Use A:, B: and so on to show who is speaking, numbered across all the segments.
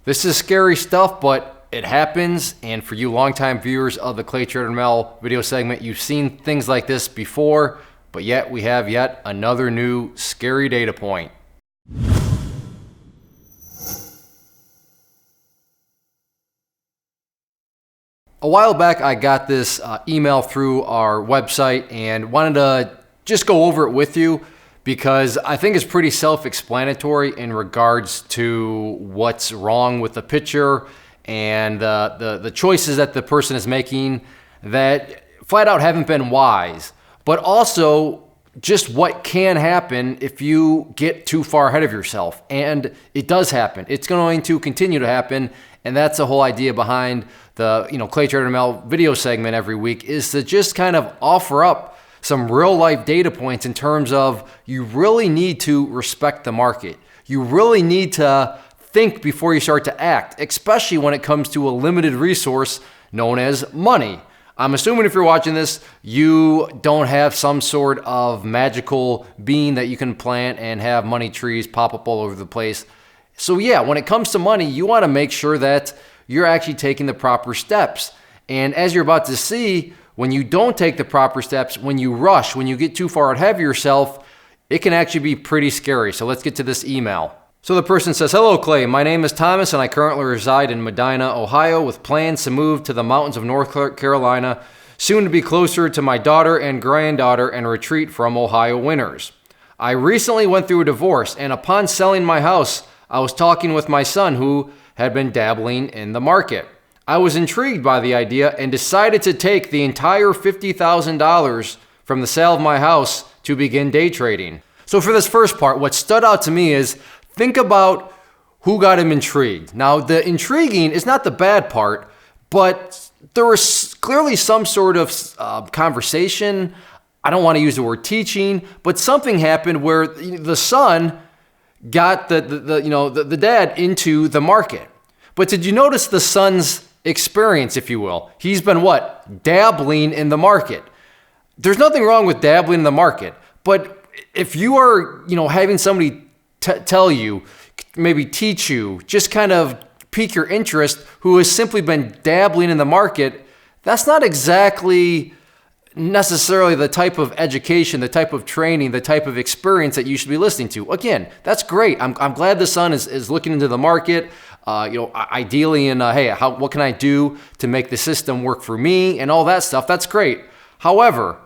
A: This is scary stuff, but it happens. And for you longtime viewers of the Clay Trader Mel video segment, you've seen things like this before, but yet we have yet another new scary data point. A while back, I got this email through our website and wanted to just go over it with you because I think it's pretty self-explanatory in regards to what's wrong with the picture and the choices that the person is making that flat out haven't been wise, but also just what can happen if you get too far ahead of yourself. And it does happen. It's going to continue to happen. And that's the whole idea behind the Clay Trader Mel video segment every week, is to just kind of offer up some real life data points in terms of you really need to respect the market. You really need to think before you start to act, especially when it comes to a limited resource known as money. I'm assuming if you're watching this, you don't have some sort of magical bean that you can plant and have money trees pop up all over the place. So yeah, when it comes to money, you want to make sure that you're actually taking the proper steps. And as you're about to see, when you don't take the proper steps, when you rush, when you get too far ahead of yourself, it can actually be pretty scary. So let's get to this email. So the person says, "Hello Clay, my name is Thomas and I currently reside in Medina, Ohio with plans to move to the mountains of North Carolina, soon to be closer to my daughter and granddaughter and retreat from Ohio winters. I recently went through a divorce and upon selling my house, I was talking with my son who had been dabbling in the market. I was intrigued by the idea and decided to take the entire $50,000 from the sale of my house to begin day trading." So for this first part, what stood out to me is think about who got him intrigued. Now, the intriguing is not the bad part, but there was clearly some sort of conversation. I don't want to use the word teaching, but something happened where the son got the dad into the market. But did you notice the son's experience, if you will? He's been what? Dabbling in the market. There's nothing wrong with dabbling in the market, but if you are, having somebody tell you, maybe teach you, just kind of pique your interest, who has simply been dabbling in the market, that's not exactly necessarily the type of education, the type of training, the type of experience that you should be listening to. Again, that's great. I'm glad the son is looking into the market, ideally in, hey, what can I do to make the system work for me and all that stuff. That's great. However,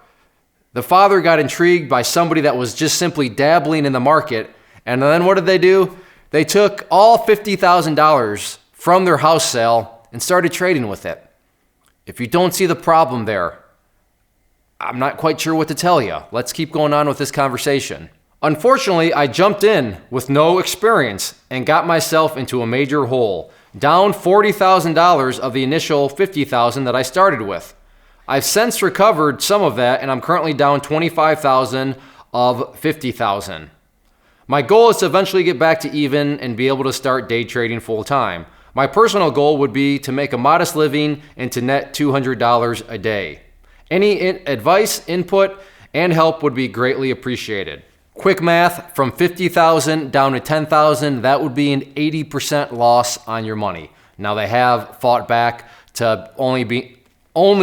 A: the father got intrigued by somebody that was just simply dabbling in the market. And then what did they do? They took all $50,000 from their house sale and started trading with it. If you don't see the problem there, I'm not quite sure what to tell you. Let's keep going on with this conversation. "Unfortunately, I jumped in with no experience and got myself into a major hole, down $40,000 of the initial $50,000 that I started with. I've since recovered some of that and I'm currently down $25,000 of $50,000. My goal is to eventually get back to even and be able to start day trading full time. My personal goal would be to make a modest living and to net $200 a day. Any advice, input, and help would be greatly appreciated." Quick math, from $50,000 down to $10,000, that would be an 80% loss on your money. Now they have fought back to only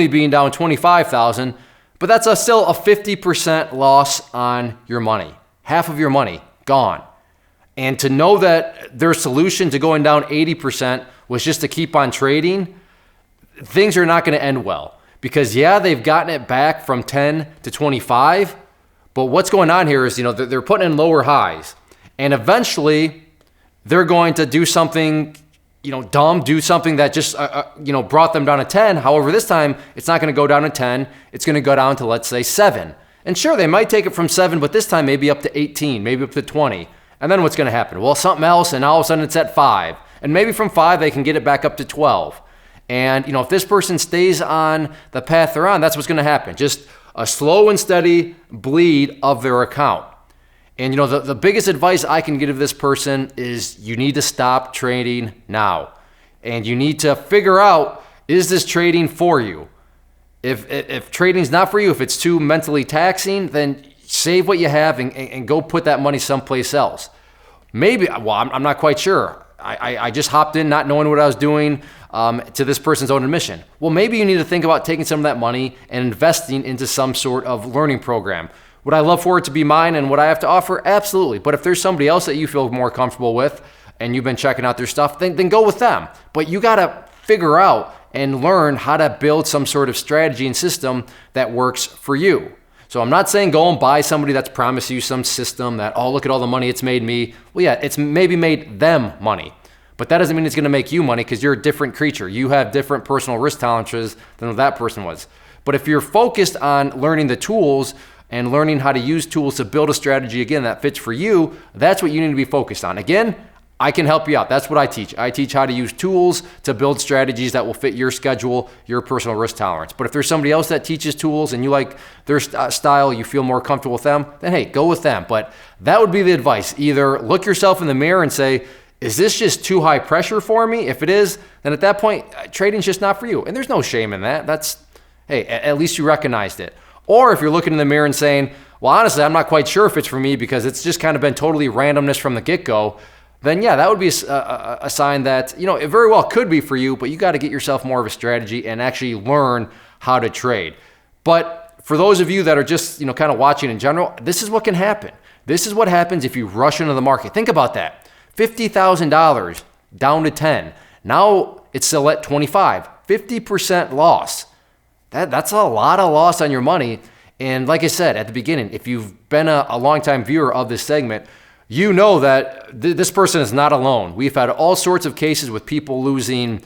A: being down $25,000, but that's still a 50% loss on your money. Half of your money gone. And to know that their solution to going down 80% was just to keep on trading, things are not going to end well. Because yeah, they've gotten it back from 10 to 25, but what's going on here is, they're putting in lower highs. And eventually, they're going to do something, dumb, do something that just, brought them down to 10. However, this time, it's not going to go down to 10. It's going to go down to, let's say, 7. And sure, they might take it from 7, but this time maybe up to 18, maybe up to 20. And then what's going to happen? Well, something else, and all of a sudden it's at 5. And maybe from 5, they can get it back up to 12. And, if this person stays on the path they're on, that's what's going to happen. Just a slow and steady bleed of their account. And, the biggest advice I can give this person is you need to stop trading now. And you need to figure out, is this trading for you? If trading's not for you, if it's too mentally taxing, then save what you have and go put that money someplace else. Maybe, well, I'm not quite sure. I just hopped in not knowing what I was doing to this person's own admission. Well, maybe you need to think about taking some of that money and investing into some sort of learning program. Would I love for it to be mine and what I have to offer? Absolutely. But if there's somebody else that you feel more comfortable with and you've been checking out their stuff, then go with them. But you got to figure out and learn how to build some sort of strategy and system that works for you. So I'm not saying go and buy somebody that's promised you some system that, oh, look at all the money it's made me. Well, yeah, it's maybe made them money. But that doesn't mean it's going to make you money because you're a different creature. You have different personal risk tolerances than what that person was. But if you're focused on learning the tools and learning how to use tools to build a strategy, again, that fits for you, that's what you need to be focused on. Again, I can help you out. That's what I teach. I teach how to use tools to build strategies that will fit your schedule, your personal risk tolerance. But if there's somebody else that teaches tools and you like their style, you feel more comfortable with them, then hey, go with them. But that would be the advice. Either look yourself in the mirror and say, is this just too high pressure for me? If it is, then at that point, trading's just not for you. And there's no shame in that. That's, hey, at least you recognized it. Or if you're looking in the mirror and saying, well, honestly, I'm not quite sure if it's for me because it's just kind of been totally randomness from the get-go, then yeah, that would be a sign that, it very well could be for you, but you got to get yourself more of a strategy and actually learn how to trade. But for those of you that are just, kind of watching in general, this is what can happen. This is what happens if you rush into the market. Think about that. $50,000 down to 10. Now it's still at 25. 50% loss. That's a lot of loss on your money. And like I said at the beginning, if you've been a longtime viewer of this segment, you know that this person is not alone. We've had all sorts of cases with people losing,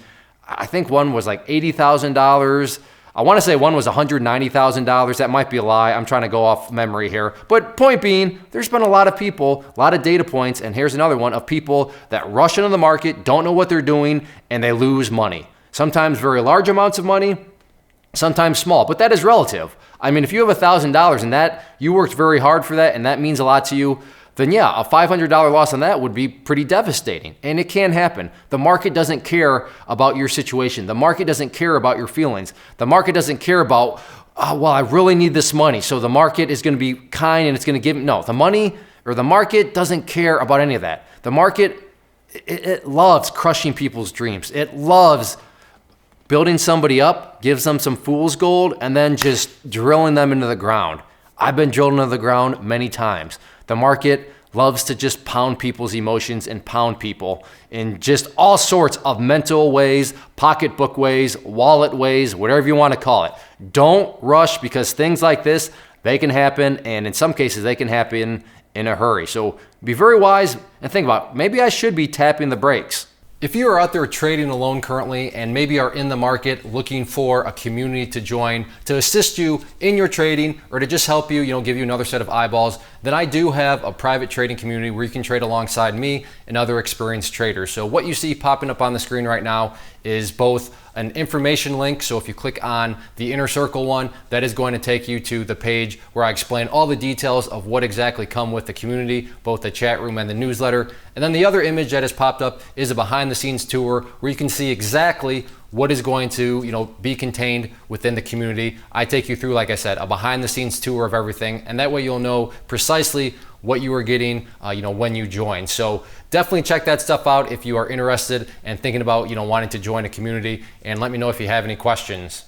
A: I think one was like $80,000. I want to say one was $190,000. That might be a lie. I'm trying to go off memory here. But point being, there's been a lot of people, a lot of data points, and here's another one of people that rush into the market, don't know what they're doing, and they lose money. Sometimes very large amounts of money, sometimes small, but that is relative. I mean, if you have $1,000 and that you worked very hard for that and that means a lot to you, then yeah, a $500 loss on that would be pretty devastating. And it can happen. The market doesn't care about your situation. The market doesn't care about your feelings. The market doesn't care about, oh, well, I really need this money. So the market is going to be kind and it's going to give, no, the money or the market doesn't care about any of that. The market, it loves crushing people's dreams. It loves building somebody up, gives them some fool's gold, and then just drilling them into the ground. I've been drilled into the ground many times. The market loves to just pound people's emotions and pound people in just all sorts of mental ways, pocketbook ways, wallet ways, whatever you want to call it. Don't rush because things like this, they can happen, and in some cases, they can happen in a hurry. So be very wise and think about, maybe I should be tapping the brakes. If you are out there trading alone currently and maybe are in the market looking for a community to join to assist you in your trading or to just help you, give you another set of eyeballs, then I do have a private trading community where you can trade alongside me and other experienced traders. So what you see popping up on the screen right now is both an information link. So if you click on the inner circle one, that is going to take you to the page where I explain all the details of what exactly come with the community, both the chat room and the newsletter. And then the other image that has popped up is a behind the scenes tour where you can see exactly what is going to be contained within the community. I take you through, like I said, a behind the scenes tour of everything, and that way you'll know precisely what you are getting when you join. So definitely check that stuff out if you are interested and thinking about wanting to join a community, and let me know if you have any questions.